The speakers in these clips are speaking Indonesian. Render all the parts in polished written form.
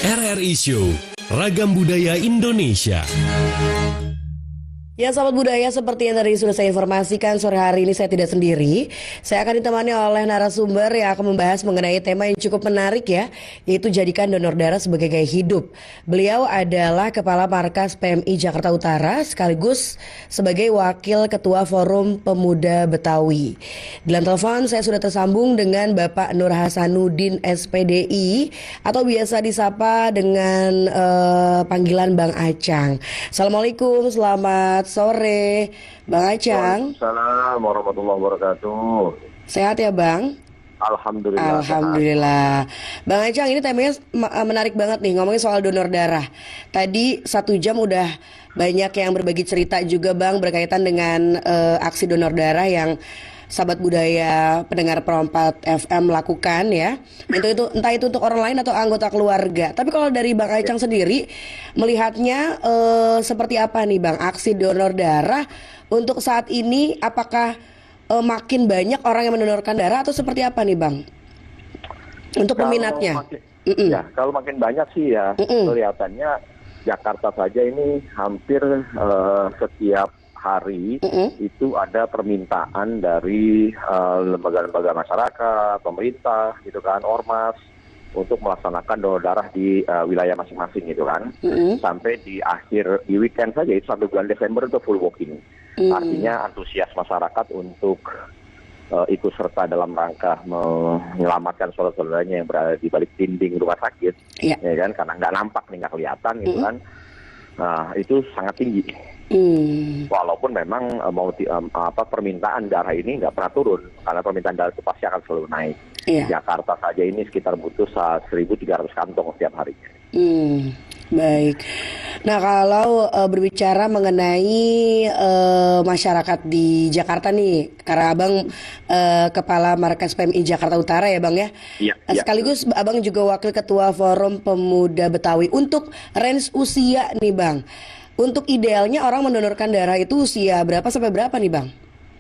RRI Show, Ragam Budaya Indonesia. Ya, sahabat budaya, seperti yang tadi sudah saya informasikan, sore hari ini saya tidak sendiri. Saya akan ditemani oleh narasumber yang akan membahas mengenai tema yang cukup menarik ya, yaitu jadikan donor darah sebagai gaya hidup. Beliau adalah Kepala Markas PMI Jakarta Utara sekaligus sebagai Wakil Ketua Forum Pemuda Betawi. Di line telepon saya sudah tersambung dengan Bapak Nur Hasanuddin SPDI atau biasa disapa dengan panggilan Bang Acang. Assalamualaikum, selamat sore Bang Acang. Waalaikumsalam warahmatullahi wabarakatuh. Sehat ya Bang? Alhamdulillah. Alhamdulillah. Bang Acang, ini temanya menarik banget nih, ngomongin soal donor darah. Tadi 1 jam udah banyak yang berbagi cerita juga Bang berkaitan dengan aksi donor darah yang sahabat budaya pendengar Pro4 FM lakukan ya. Itu entah itu untuk orang lain atau anggota keluarga. Tapi kalau dari Bang Acang sendiri melihatnya seperti apa nih Bang aksi donor darah untuk saat ini, apakah makin banyak orang yang mendonorkan darah atau seperti apa nih Bang untuk peminatnya? Kalau makin banyak sih ya kelihatannya Jakarta saja ini hampir setiap hari itu ada permintaan dari lembaga-lembaga masyarakat, pemerintah, gitu kan, ormas untuk melaksanakan donor darah di wilayah masing-masing, gitu kan. Sampai di weekend saja itu sampai bulan Desember itu full walking. Artinya antusias masyarakat untuk ikut serta dalam rangka menyelamatkan saudara-saudaranya yang berada di balik dinding rumah sakit, ya kan, karena nggak nampak nih, nggak kelihatan, gitu kan. Nah, itu sangat tinggi. Walaupun memang permintaan darah ini nggak pernah turun, karena permintaan darah itu pasti akan selalu naik. Jakarta saja ini sekitar butuh 1.300 kantong setiap harinya. Baik. Nah, kalau berbicara mengenai masyarakat di Jakarta nih, karena Abang Kepala Markas PMI Jakarta Utara ya Bang ya. Sekaligus Abang juga Wakil Ketua Forum Pemuda Betawi. Untuk range usia nih Bang, untuk idealnya orang mendonorkan darah itu usia berapa sampai berapa nih Bang?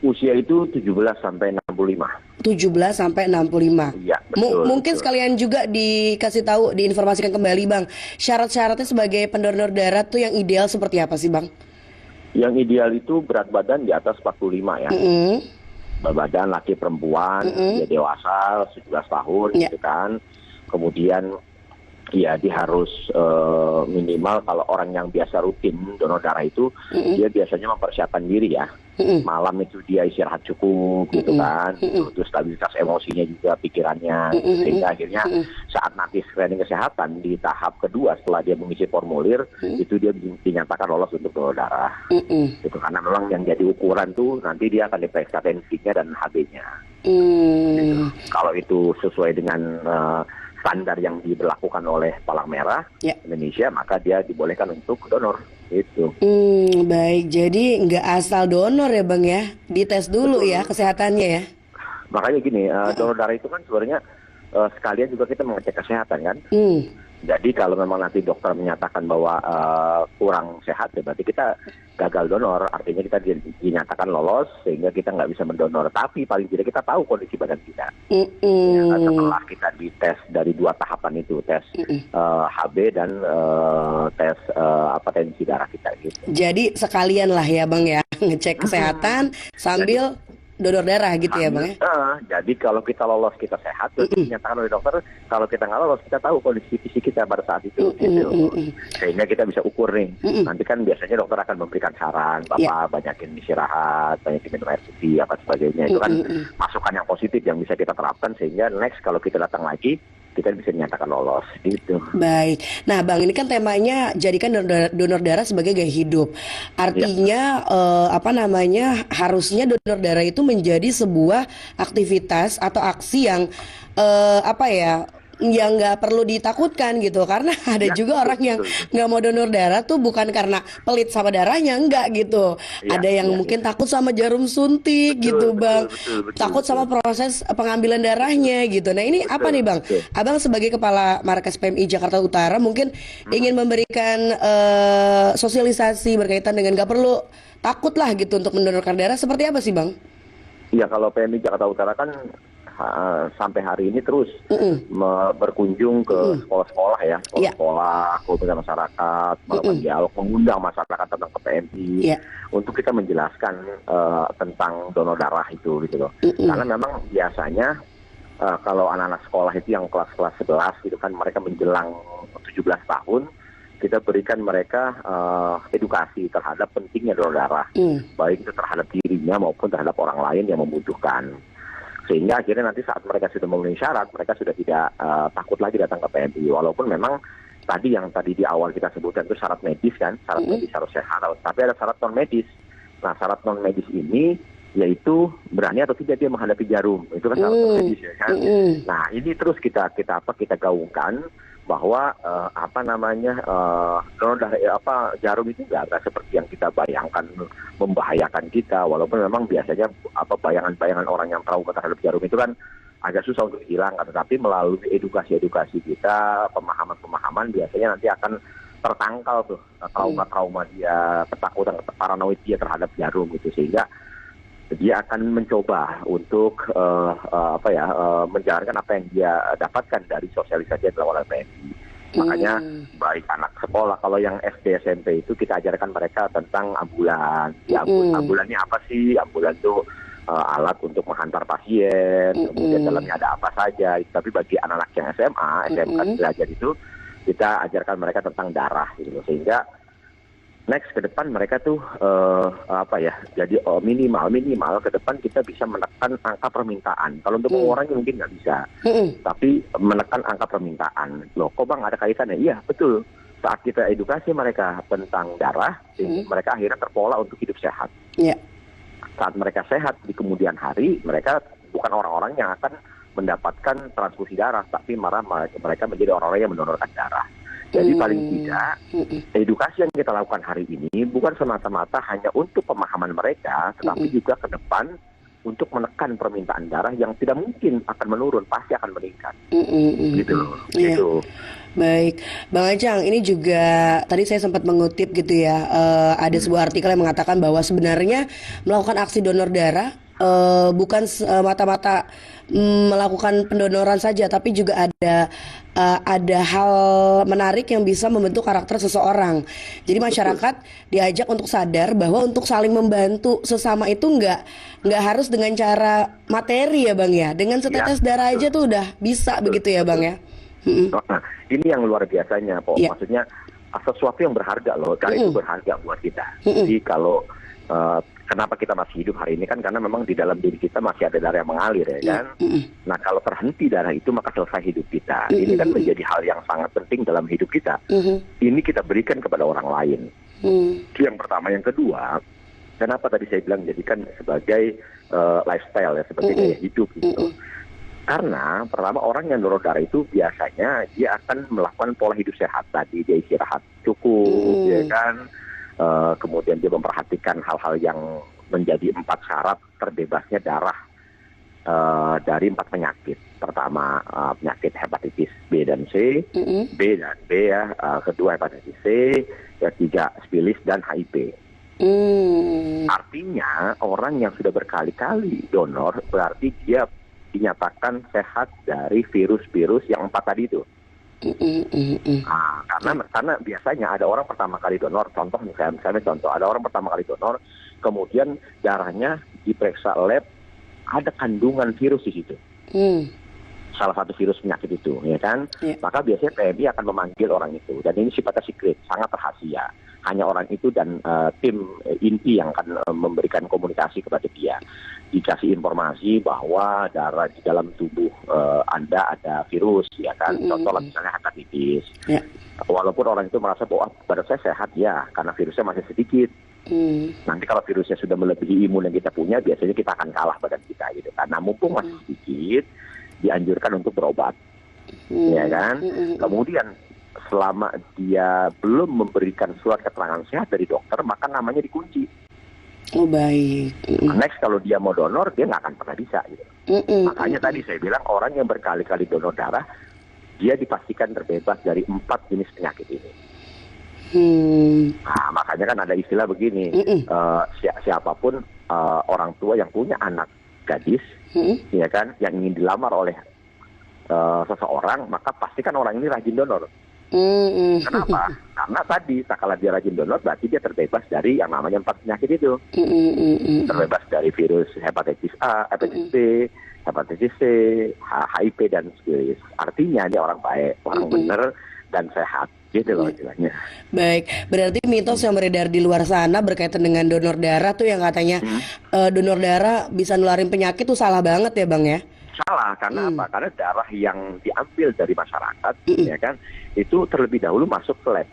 Usia itu 17 sampai 65. 17 sampai 65. Iya, betul. Mungkin sekalian juga dikasih tahu, diinformasikan kembali Bang, syarat-syaratnya sebagai pendonor darah tuh yang ideal seperti apa sih Bang? Yang ideal itu berat badan di atas 45 ya. Berat badan laki perempuan, dia dewasa 17 tahun, gitu kan. Kemudian ya dia harus minimal, kalau orang yang biasa rutin donor darah itu dia biasanya mempersiapkan diri ya. Malam itu dia istirahat cukup, gitu kan. Terus stabilitas emosinya juga, pikirannya, sehingga akhirnya saat nanti screening kesehatan di tahap kedua setelah dia mengisi formulir itu dia dinyatakan lolos untuk donor darah. Itu karena memang yang jadi ukuran tuh nanti dia akan diperiksa tensinya dan HB-nya. Gitu. Kalau itu sesuai dengan standar yang diberlakukan oleh Palang Merah Indonesia, maka dia dibolehkan untuk donor. Itu. Baik, jadi nggak asal donor ya Bang ya, dites dulu. Betul. Ya kesehatannya ya. Makanya gini, donor darah itu kan sebenarnya sekalian juga kita mengecek kesehatan kan. Jadi kalau memang nanti dokter menyatakan bahwa kurang sehat, ya berarti kita gagal donor. Artinya kita dinyatakan lolos sehingga kita nggak bisa mendonor. Tapi paling tidak kita tahu kondisi badan kita. Ya, setelah kita dites dari 2 tahapan itu, tes HB dan tes tensi darah kita gitu. Jadi sekalian lah ya Bang ya, ngecek kesehatan sambil donor darah gitu ya Bang ya. Jadi kalau kita lolos kita sehat, berarti dinyatakan oleh dokter. Kalau kita nggak lolos, kita tahu kondisi fisik kita pada saat itu. Sehingga kita bisa ukur nih. Nanti kan biasanya dokter akan memberikan saran, Bapak banyakin istirahat, banyakin minum air putih, apa sebagainya. Itu kan masukan yang positif yang bisa kita terapkan, sehingga next kalau kita datang lagi, kita bisa dinyatakan lolos gitu. Baik. Nah Bang, ini kan temanya jadikan donor darah sebagai gaya hidup. Artinya harusnya donor darah itu menjadi sebuah aktivitas atau aksi yang yang nggak perlu ditakutkan gitu, karena ada juga orang yang nggak mau donor darah tuh bukan karena pelit sama darahnya, enggak gitu. Ada yang mungkin takut sama jarum suntik gitu Bang, takut sama proses pengambilan darahnya gitu. Nah ini apa nih Bang, Abang sebagai Kepala Markas PMI Jakarta Utara mungkin ingin memberikan sosialisasi berkaitan dengan nggak perlu takut lah gitu untuk mendonorkan darah, seperti apa sih Bang? Iya, kalau PMI Jakarta Utara kan sampai hari ini terus berkunjung ke sekolah-sekolah ya, sekolah-sekolah, komunitas masyarakat, melakukan dialog, mengundang masyarakat tentang PMI untuk kita menjelaskan tentang donor darah itu gitu loh. Karena memang biasanya kalau anak-anak sekolah itu yang kelas-kelas 11 gitu kan, mereka menjelang 17 tahun, kita berikan mereka edukasi terhadap pentingnya donor darah, baik itu terhadap dirinya maupun terhadap orang lain yang membutuhkan. Sehingga akhirnya nanti saat mereka sudah memenuhi syarat, mereka sudah tidak takut lagi datang ke PMI. Walaupun memang tadi di awal kita sebutkan itu syarat medis kan, syarat medis harus sehat, tapi ada syarat non medis. Nah, syarat non medis ini yaitu berani atau tidak dia menghadapi jarum, itu kan syarat non medis ya kan. Nah, ini terus kita gaungkan bahwa donor darah jarum itu nggak seperti yang kita bayangkan membahayakan kita, walaupun memang biasanya bayangan-bayangan orang yang trauma terhadap jarum itu kan agak susah untuk dihilangkan, tetapi melalui edukasi kita, pemahaman biasanya nanti akan tertangkal tuh trauma-trauma dia, ketakutan, paranoid dia terhadap jarum itu, sehingga dia akan mencoba untuk menjalankan apa yang dia dapatkan dari sosialisasi yang dilakukan oleh PMI. Makanya baik anak sekolah, kalau yang SD SMP itu kita ajarkan mereka tentang ambulan. Ambulan ini apa sih? Ambulan itu alat untuk menghantar pasien, kemudian dalamnya ada apa saja. Tapi bagi anak-anak yang SMK belajar itu, kita ajarkan mereka tentang darah gitu. Sehingga next ke depan mereka tuh jadi minimal ke depan kita bisa menekan angka permintaan. Kalau untuk mengurangi mungkin nggak bisa, tapi menekan angka permintaan. Loh, kok Bang ada kaitannya? Iya betul. Saat kita edukasi mereka tentang darah, mereka akhirnya terpola untuk hidup sehat. Saat mereka sehat di kemudian hari, mereka bukan orang-orang yang akan mendapatkan transfusi darah, tapi mereka menjadi orang-orang yang mendonorkan darah. Jadi paling tidak, edukasi yang kita lakukan hari ini bukan semata-mata hanya untuk pemahaman mereka, tetapi juga ke depan untuk menekan permintaan darah yang tidak mungkin akan menurun, pasti akan meningkat. Gitu loh. Gitu. Baik, Bang Ajang, ini juga tadi saya sempat mengutip gitu ya, ada sebuah artikel yang mengatakan bahwa sebenarnya melakukan aksi donor darah bukan mata-mata melakukan pendonoran saja, tapi juga ada hal menarik yang bisa membentuk karakter seseorang. Jadi masyarakat diajak untuk sadar bahwa untuk saling membantu sesama itu nggak harus dengan cara materi ya Bang ya. Dengan setetes darah aja tuh udah bisa begitu ya Bang ya. Nah, ini yang luar biasanya, maksudnya sesuatu yang berharga loh, darah itu berharga buat kita. Jadi kalau kenapa kita masih hidup hari ini kan karena memang di dalam diri kita masih ada darah yang mengalir ya kan. Nah, kalau terhenti darah itu maka selesai hidup kita. Ini kan menjadi hal yang sangat penting dalam hidup kita. Ini kita berikan kepada orang lain. Itu yang pertama. Yang kedua, kenapa tadi saya bilang jadikan sebagai lifestyle ya, sebagai gaya hidup gitu. Karena pertama, orang yang donor darah itu biasanya dia akan melakukan pola hidup sehat tadi, dia istirahat cukup ya kan. Kemudian dia memperhatikan hal-hal yang menjadi 4 syarat terbebasnya darah dari 4 penyakit. Pertama, penyakit hepatitis B dan C, B ya, kedua hepatitis C, ketiga sifilis dan HIV. Artinya orang yang sudah berkali-kali donor berarti dia dinyatakan sehat dari virus-virus yang 4 tadi itu. Nah, karena biasanya ada orang pertama kali donor, misalnya ada orang pertama kali donor, kemudian darahnya diperiksa lab, ada kandungan virus di situ. Salah satu virus penyakit itu, ya kan? Maka biasanya PMI akan memanggil orang itu, dan ini sifatnya secret, sangat rahasia. Hanya orang itu dan tim inti yang akan memberikan komunikasi kepada dia. Dikasih informasi bahwa darah di dalam tubuh Anda ada virus, ya kan? Contoh misalnya hepatitis. Walaupun orang itu merasa bahwa badan saya sehat ya, karena virusnya masih sedikit. Nanti kalau virusnya sudah melebihi imun yang kita punya, biasanya kita akan kalah badan kita gitu. Karena mumpung masih sedikit, dianjurkan untuk berobat, ya kan? Kemudian selama dia belum memberikan surat keterangan sehat dari dokter, maka namanya dikunci. Oh baik. Next kalau dia mau donor, dia nggak akan pernah bisa gitu. Makanya tadi saya bilang orang yang berkali-kali donor darah, dia dipastikan terbebas dari 4 jenis penyakit ini. Nah, makanya kan ada istilah begini, siapapun orang tua yang punya anak gadis, ya kan, yang ingin dilamar oleh seseorang, maka pastikan orang ini rajin donor. Kenapa? Karena tadi, tak kala dia rajin donor, berarti dia terbebas dari yang namanya 4 penyakit itu. Terbebas dari virus hepatitis A, hepatitis B, hepatitis C, HIV, dan sejenis. Artinya dia orang baik, orang benar, dan sehat. Gitu loh istilahnya. Baik, berarti mitos yang beredar di luar sana berkaitan dengan donor darah tuh yang katanya donor darah bisa nularin penyakit tuh salah banget ya Bang ya? Salah, karena apa? Karena darah yang diambil dari masyarakat, ya kan, itu terlebih dahulu masuk ke lab.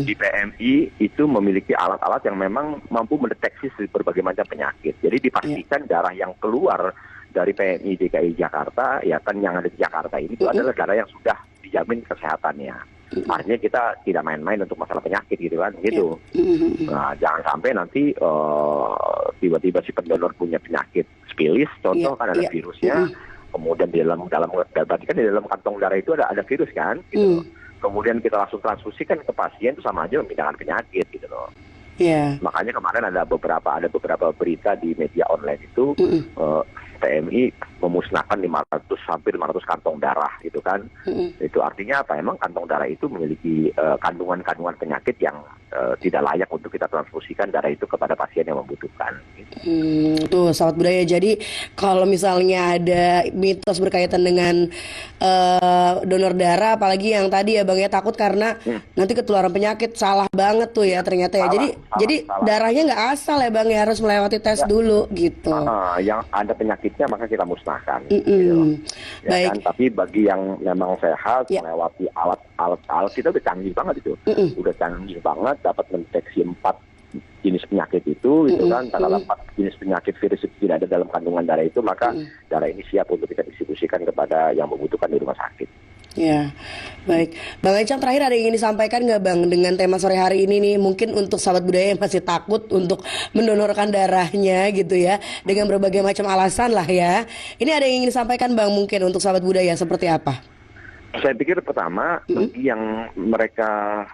Di PMI itu memiliki alat-alat yang memang mampu mendeteksi berbagai macam penyakit. Jadi dipastikan darah yang keluar dari PMI DKI Jakarta, ya kan, yang ada di Jakarta ini itu adalah darah yang sudah dijamin kesehatannya. Artinya kita tidak main-main untuk masalah penyakit gitu kan, gitu. Nah, jangan sampai nanti tiba-tiba si pendonor punya penyakit spilis, contoh kan ada virusnya, kemudian di dalam berarti kan di dalam kantong darah itu ada virus kan, gitu. Kemudian kita langsung transfusikan ke pasien, itu sama aja memindahkan penyakit gitu loh. Makanya kemarin ada beberapa berita di media online itu PMI memusnahkan hampir 500 kantong darah gitu kan. Itu artinya apa? Emang kantong darah itu memiliki kandungan penyakit yang tidak layak untuk kita transfusikan darah itu kepada pasien yang membutuhkan. Tuh sahabat budaya, jadi kalau misalnya ada mitos berkaitan dengan donor darah, apalagi yang tadi ya Bang ya, takut karena nanti ketularan penyakit, salah banget tuh ya ternyata ya. Jadi darahnya nggak asal ya Bang ya, harus melewati tes dulu gitu. Yang ada penyakitnya maka kita musnahkan. Gitu. Ya kan? Tapi bagi yang memang sehat, melewati alat kita udah canggih banget itu. Udah canggih banget, dapat mendeteksi 4 jenis penyakit itu, gitu kan. Kalau 4 jenis penyakit virus itu tidak ada dalam kandungan darah itu, maka darah ini siap untuk kita distribusikan kepada yang membutuhkan di rumah sakit. Ya, baik. Bang Ecam, terakhir ada yang ingin disampaikan nggak Bang dengan tema sore hari ini nih? Mungkin untuk sahabat budaya yang masih takut untuk mendonorkan darahnya gitu ya, dengan berbagai macam alasan lah ya. Ini ada yang ingin disampaikan Bang mungkin untuk sahabat budaya seperti apa? Saya pikir pertama, bagi yang mereka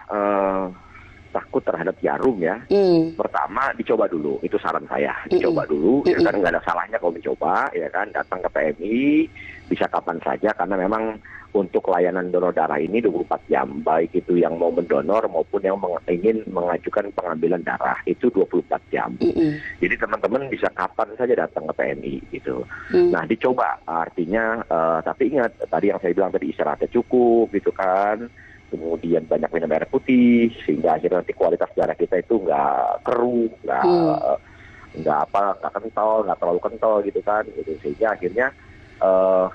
takut terhadap jarum ya, pertama dicoba dulu, itu saran saya, dicoba dulu, ya kan, nggak ada salahnya kalau dicoba, ya kan, datang ke PMI, bisa kapan saja, karena memang untuk layanan donor darah ini 24 jam, baik itu yang mau mendonor maupun yang ingin mengajukan pengambilan darah, itu 24 jam. Jadi teman-teman bisa kapan saja datang ke PMI gitu. Nah, dicoba, artinya, tapi ingat, tadi yang saya bilang tadi istirahatnya cukup gitu kan, kemudian banyak minum air putih, sehingga akhirnya nanti kualitas darah kita itu nggak keruh, nggak kental, nggak terlalu kental gitu kan, gitu. Sehingga akhirnya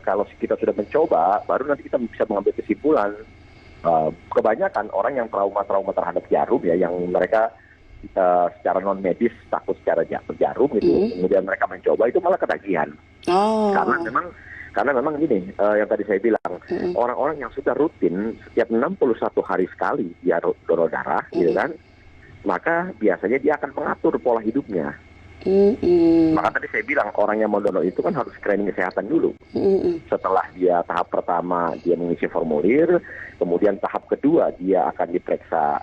kalau kita sudah mencoba, baru nanti kita bisa mengambil kesimpulan. Kebanyakan orang yang trauma terhadap jarum ya, yang mereka secara non medis takut secara jarum gitu, kemudian mereka mencoba itu malah ketagihan. Karena memang gini, yang tadi saya bilang, orang-orang yang sudah rutin setiap 61 hari sekali dia donor darah, gitu kan, maka biasanya dia akan mengatur pola hidupnya. Maka tadi saya bilang orang yang mau donor itu kan harus screening kesehatan dulu. Setelah dia tahap pertama dia mengisi formulir, kemudian tahap kedua dia akan diperiksa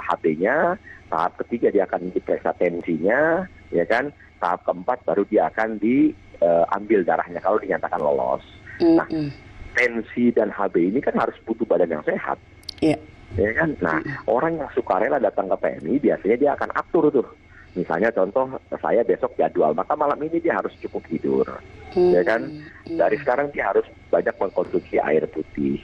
HB-nya, tahap ketiga dia akan diperiksa tensinya, ya kan, tahap keempat baru dia akan diambil darahnya kalau dinyatakan lolos. Nah, tensi dan HB ini kan harus butuh badan yang sehat. Ya kan? Nah, orang yang sukarela datang ke PMI biasanya dia akan atur tuh. Misalnya contoh, saya besok jadwal, maka malam ini dia harus cukup tidur. Ya kan? Dari sekarang dia harus banyak mengkonsumsi air putih.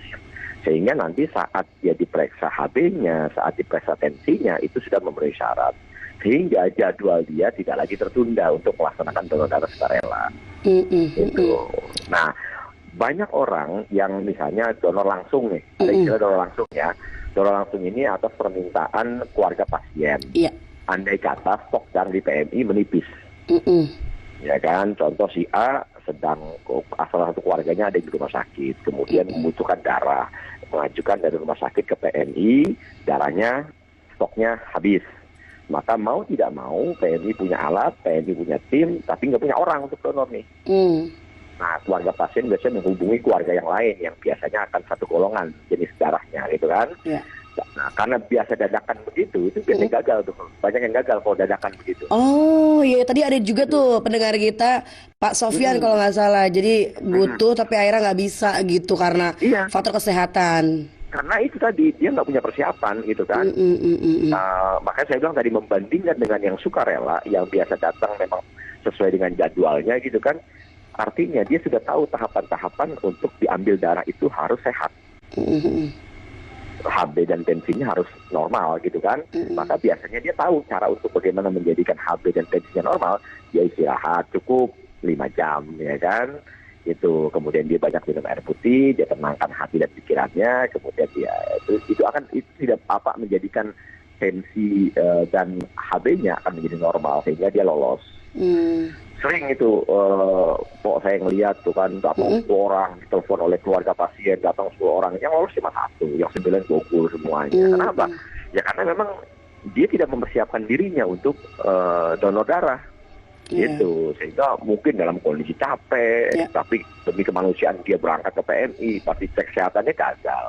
Sehingga nanti saat dia diperiksa HB-nya, saat diperiksa tensinya, itu sudah memenuhi syarat. Sehingga jadwal dia tidak lagi tertunda untuk melaksanakan donor darah sukarela. Itu. Nah, banyak orang yang misalnya donor langsung nih, ada istilah donor langsung ya. Donor langsung ini atas permintaan keluarga pasien. Andai kata stok darah di PMI menipis, ya kan, contoh si A sedang salah satu keluarganya ada di rumah sakit, kemudian membutuhkan darah, mengajukan dari rumah sakit ke PMI, darahnya stoknya habis, maka mau tidak mau PMI punya alat, PMI punya tim, tapi nggak punya orang untuk donor nih. Nah, keluarga pasien biasanya menghubungi keluarga yang lain yang biasanya akan satu golongan jenis darahnya, gitu kan. Nah, karena biasa dadakan begitu, itu biasanya gagal tuh. Banyak yang gagal kalau dadakan begitu. Oh iya, tadi ada juga tuh pendengar kita Pak Sofyan kalau Mm-mm. nggak salah. Jadi Mm-mm. butuh tapi akhirnya nggak bisa gitu karena Iya, faktor kesehatan. karena itu tadi dia nggak punya persiapan gitu kan. Mm, mm, mm, mm, mm. Makanya saya bilang tadi membandingkan dengan yang sukarela, yang biasa datang memang sesuai dengan jadwalnya gitu kan. Artinya dia sudah tahu tahapan-tahapan untuk diambil darah itu harus sehat. Mm, mm, mm. HB dan tensinya harus normal gitu kan. Maka biasanya dia tahu cara untuk bagaimana menjadikan HB dan tensinya normal. Dia istirahat cukup 5 jam ya kan. Itu kemudian dia banyak minum air putih, dia tenangkan hati dan pikirannya, kemudian dia itu tidak apa menjadikan tensi dan HB-nya akan menjadi normal sehingga dia lolos. Mm. Sering itu kok saya ngelihat tuh kan datang 10 orang ditelepon oleh keluarga pasien, datang 10 orang, yang lolos cuma 1, yang 9 gugur semuanya. Kenapa? Ya karena memang dia tidak mempersiapkan dirinya untuk donor darah. Gitu, sehingga mungkin dalam kondisi capek, tapi demi kemanusiaan dia berangkat ke PMI, pasti cek kesehatannya gagal.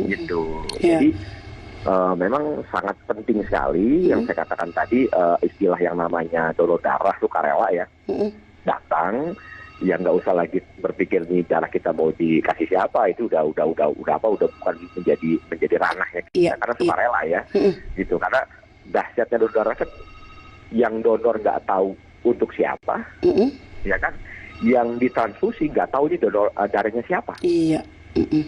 Gitu. Jadi memang sangat penting sekali yang saya katakan tadi, istilah yang namanya donor darah sukarela ya, datang, ya nggak usah lagi berpikir nih darah kita mau dikasih siapa, itu udah bukan menjadi ranahnya kita, karena sukarela ya, gitu. Karena dahsyatnya donor darah kan yang donor nggak tahu untuk siapa, ya kan, yang ditransfusi nggak tahu ini donor darahnya siapa. Iya.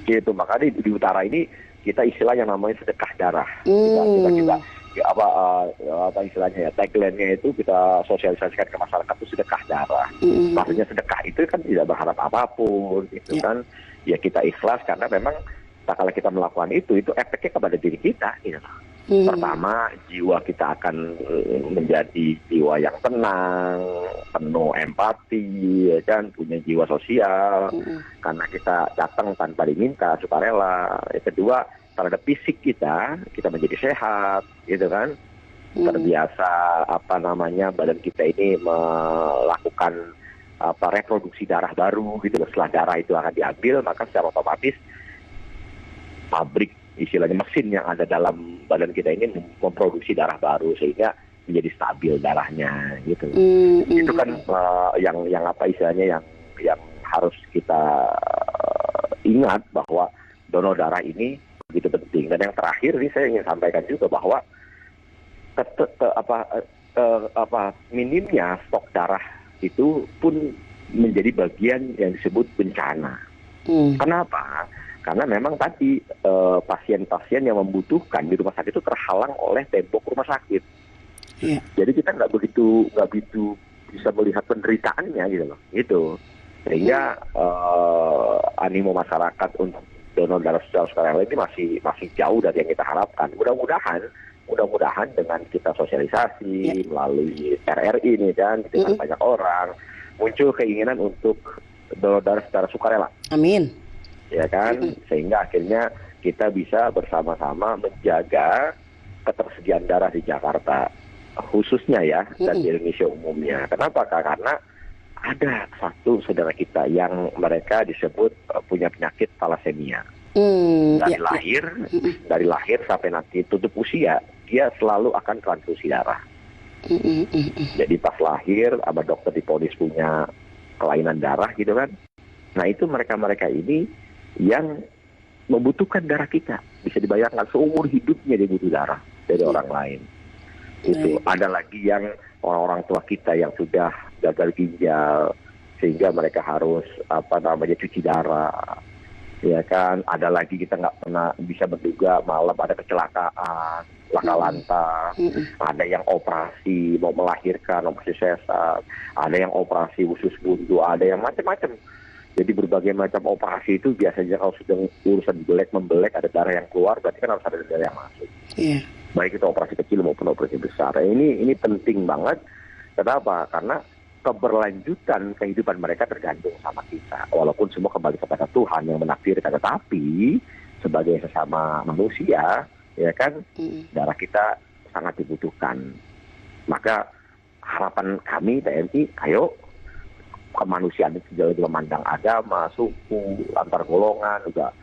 Gitu, makanya di utara ini kita istilah yang namanya sedekah darah. Kita apa istilahnya ya, tagline-nya itu kita sosialisasikan ke masyarakat itu sedekah darah. Maksudnya sedekah itu kan tidak berharap apapun, gitu kan. Ya kita ikhlas karena memang kalau kita melakukan itu efeknya kepada diri kita, gitu. Pertama, jiwa kita akan menjadi jiwa yang tenang, penuh empati, ya kan, punya jiwa sosial, karena kita datang tanpa diminta, sukarela. Yang kedua, terhadap fisik kita menjadi sehat, gitu kan, terbiasa badan kita ini melakukan reproduksi darah baru, gitu. Setelah darah itu akan diambil, maka secara otomatis pabrik, istilahnya mesin yang ada dalam badan kita ini memproduksi darah baru sehingga menjadi stabil darahnya gitu. Itu kan yang istilahnya yang harus kita ingat bahwa donor darah ini begitu penting. Dan yang terakhir ini saya ingin sampaikan juga bahwa minimnya stok darah itu pun menjadi bagian yang disebut bencana. Kenapa? Karena memang tadi pasien-pasien yang membutuhkan di rumah sakit itu terhalang oleh tembok rumah sakit. Jadi kita nggak begitu bisa melihat penderitaannya gitu loh. Itu sehingga animo masyarakat untuk donor darah secara sukarela ini masih jauh dari yang kita harapkan. Mudah-mudahan dengan kita sosialisasi melalui RRI ini dan dengan banyak orang muncul keinginan untuk donor darah secara sukarela. Amin. Ya kan, sehingga akhirnya kita bisa bersama-sama menjaga ketersediaan darah di Jakarta khususnya ya, dan di Indonesia umumnya. Kenapa? Karena ada satu saudara kita yang mereka disebut punya penyakit talasemia. Dari lahir sampai nanti tutup usia, dia selalu akan transfusi darah. Jadi pas lahir sama dokter diponis punya kelainan darah gitu kan. Nah itu mereka ini yang membutuhkan darah kita. Bisa dibayangkan seumur hidupnya dia butuh darah dari orang lain. Itu ada lagi yang orang-orang tua kita yang sudah gagal ginjal sehingga mereka harus cuci darah. Ya kan, ada lagi kita nggak pernah bisa menduga malam ada kecelakaan, laka lantas, ada yang operasi mau melahirkan, operasi sesar, ada yang operasi usus buntu, ada yang macam-macam. Jadi berbagai macam operasi itu biasanya kalau sudah urusan membelek ada darah yang keluar, berarti kan harus ada darah yang masuk. Baik itu operasi kecil maupun operasi besar. Ini penting banget. Kenapa? Karena keberlanjutan kehidupan mereka tergantung sama kita. Walaupun semua kembali kepada Tuhan yang menakdirkan, tetapi sebagai sesama manusia, ya kan, darah kita sangat dibutuhkan. Maka harapan kami TNI, ayo kemanusiaan itu jauh memandang agama, suku, antar golongan juga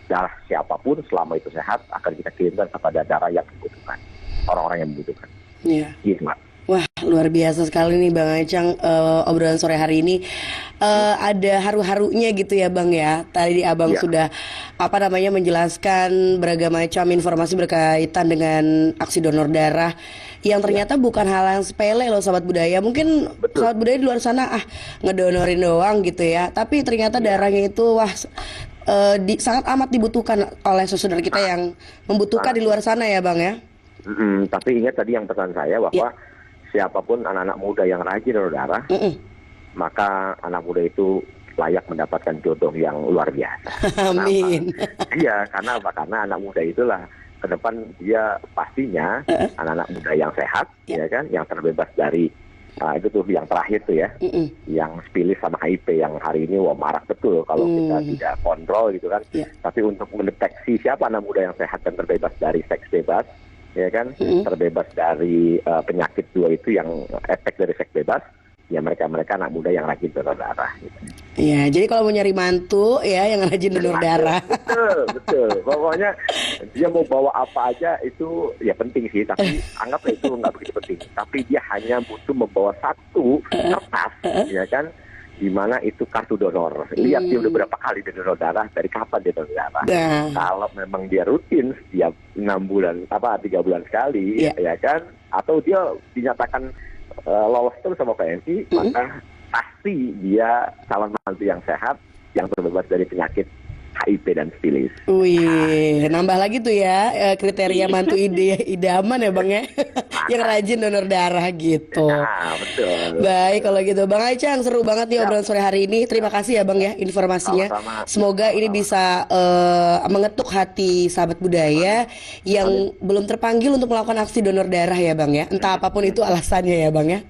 darah siapapun selama itu sehat akan kita kirimkan kepada darah yang membutuhkan, orang-orang yang membutuhkan. Iya. Gitu, Mak. Wah, luar biasa sekali nih Bang Ecang, obrolan sore hari ini. Ada haru-harunya gitu ya Bang ya. Tadi Abang Iya. sudah menjelaskan beragam macam informasi berkaitan dengan aksi donor darah yang ternyata bukan hal yang sepele loh Sobat Budaya. Mungkin Betul. Sobat Budaya di luar sana ngedonorin doang gitu ya. Tapi ternyata darahnya itu sangat amat dibutuhkan oleh saudara kita yang membutuhkan di luar sana ya Bang ya. Tapi ingat tadi yang pesan saya bahwa siapapun anak-anak muda yang rajin donor darah, maka anak muda itu layak mendapatkan jodoh yang luar biasa. Amin. Iya, karena apa? Karena anak muda itulah ke depan dia pastinya anak-anak muda yang sehat, ya kan, yang terbebas dari itu tuh yang terakhir tuh ya, yang spilis sama HIV yang hari ini marak betul kalau kita tidak kontrol gitu kan. Tapi untuk mendeteksi siapa anak muda yang sehat dan terbebas dari seks bebas, ya kan, terbebas dari penyakit dua itu yang efek dari seks bebas, ya mereka anak muda yang rajin donor darah. Gitu. Ya, jadi kalau mau nyari mantu ya yang rajin donor darah. Betul. Pokoknya dia mau bawa apa aja itu ya penting sih, tapi anggaplah itu nggak begitu penting. Tapi dia hanya butuh membawa satu kertas, ya kan, di mana itu kartu donor. Lihat dia udah berapa kali dia donor darah, dari kapan dia donor darah. Kalau memang dia rutin setiap 6 bulan, 3 bulan sekali, ya kan, atau dia dinyatakan lolos terus sama PMI, maka pasti dia calon mantu yang sehat, yang terbebas dari penyakit HIV dan spilis. Wih, nambah lagi tuh ya kriteria mantu idaman ya Bang ya, yang rajin donor darah gitu. Nah, betul. Baik kalau gitu Bang Ecang, seru banget nih obrolan sore hari ini. Terima kasih ya Bang ya informasinya. Sama-sama. Semoga ini bisa mengetuk hati sahabat budaya yang belum terpanggil untuk melakukan aksi donor darah ya Bang ya. Entah apapun itu alasannya ya Bang ya.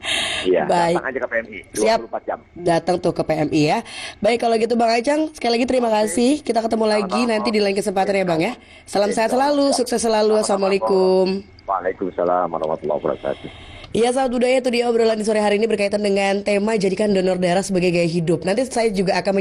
Iya, Baik. datang aja ke PMI 24 Siap. jam. Datang tuh ke PMI ya. Baik kalau gitu Bang Ecang, sekali lagi terima kasih. Kita ketemu lagi nanti di lain kesempatan ya Bang ya. Salam sehat selalu, sukses selalu. Assalamualaikum. Waalaikumsalam warahmatullahi wabarakatuh. Iya sahabat budaya, itu dia obrolan di sore hari ini berkaitan dengan tema jadikan donor darah sebagai gaya hidup. Nanti saya juga akan